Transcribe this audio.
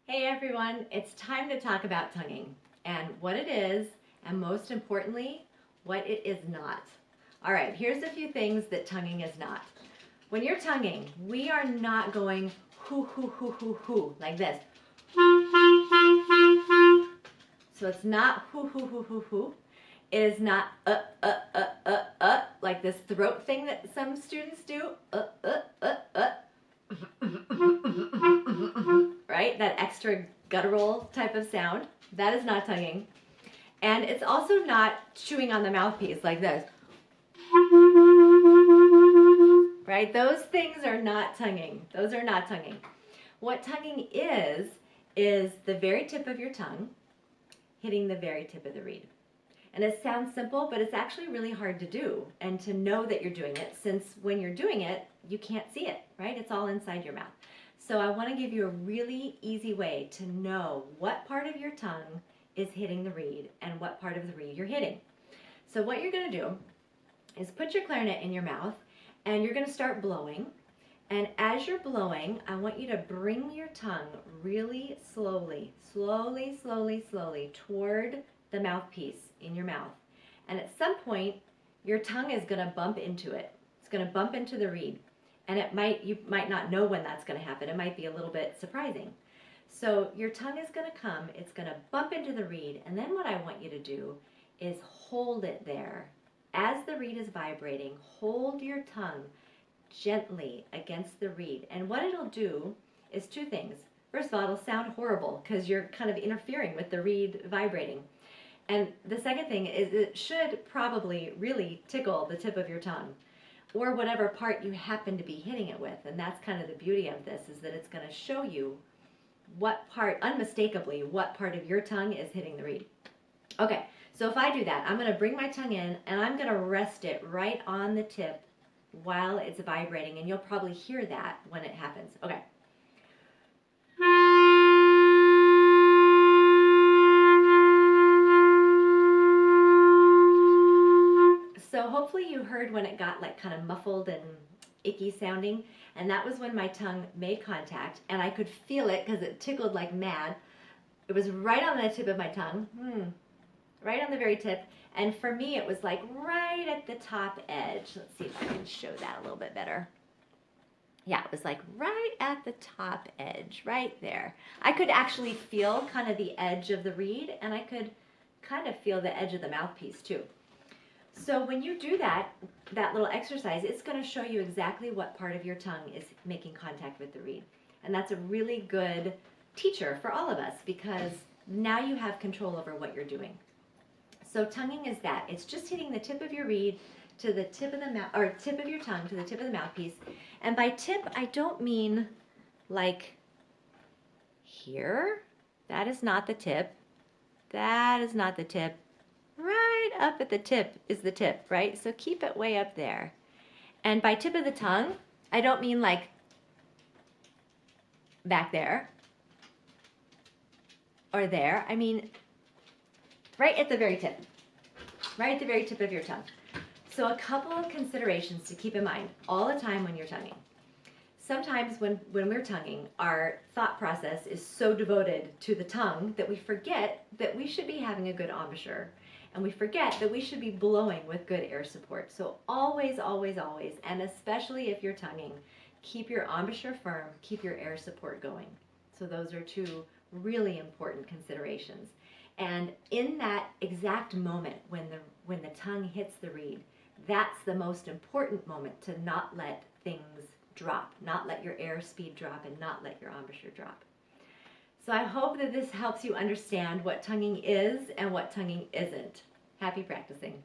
Hey everyone, it's time to talk about tonguing and what it is, and most importantly, what it is not. All right, here's a few things that tonguing is not. When you're tonguing, we are not going hoo hoo hoo hoo hoo like this. So it's not hoo hoo hoo hoo hoo. It is not like this throat thing that some students do. Right? That extra guttural type of sound. That is not tonguing. And it's also not chewing on the mouthpiece like this. Right? Those things are not tonguing. Those are not tonguing. What tonguing is the very tip of your tongue hitting the very tip of the reed. And it sounds simple, but it's actually really hard to do and to know that you're doing it, since when you're doing it, you can't see it, right? It's all inside your mouth. So I want to give you a really easy way to know what part of your tongue is hitting the reed and what part of the reed you're hitting. So what you're going to do is put your clarinet in your mouth and you're going to start blowing. And as you're blowing, I want you to bring your tongue really slowly toward the mouthpiece in your mouth. And at some point, your tongue is going to bump into it. It's going to bump into the reed. And you might not know when that's going to happen. It might be a little bit surprising. So your tongue is going to come, it's going to bump into the reed, and then what I want you to do is hold it there. As the reed is vibrating, hold your tongue gently against the reed. And what it'll do is two things. First of all, it'll sound horrible because you're kind of interfering with the reed vibrating. And the second thing is it should probably really tickle the tip of your tongue, or whatever part you happen to be hitting it with. And that's kind of the beauty of this, is that it's going to show you what part, unmistakably, what part of your tongue is hitting the reed. Okay, so if I do that, I'm going to bring my tongue in and I'm going to rest it right on the tip while it's vibrating, and you'll probably hear that when it happens. Okay. So hopefully you heard when it got like kind of muffled and icky sounding, and that was when my tongue made contact and I could feel it because it tickled like mad. It was right on the tip of my tongue, right on the very tip. And for me, it was like right at the top edge. Let's see if I can show that a little bit better. Yeah, it was like right at the top edge, right there. I could actually feel kind of the edge of the reed, and I could kind of feel the edge of the mouthpiece too. So when you do that little exercise, it's going to show you exactly what part of your tongue is making contact with the reed. And that's a really good teacher for all of us, because now you have control over what you're doing. So tonguing is that. It's just hitting the tip of your reed to the tip of the mouth, or tip of your tongue to the tip of the mouthpiece. And by tip, I don't mean like here. That is not the tip. That is not the tip. Right up at the tip is the tip, right? So keep it way up there. And by tip of the tongue, I don't mean like back there or there. I mean right at the very tip, right at the very tip of your tongue. So a couple of considerations to keep in mind all the time when you're tonguing. Sometimes when we're tonguing, our thought process is so devoted to the tongue that we forget that we should be having a good embouchure. And we forget that we should be blowing with good air support. So always, always, always, and especially if you're tonguing, keep your embouchure firm, keep your air support going. So those are two really important considerations. And in that exact moment when the tongue hits the reed, that's the most important moment to not let things drop, not let your air speed drop, and not let your embouchure drop. So I hope that this helps you understand what tonguing is and what tonguing isn't. Happy practicing.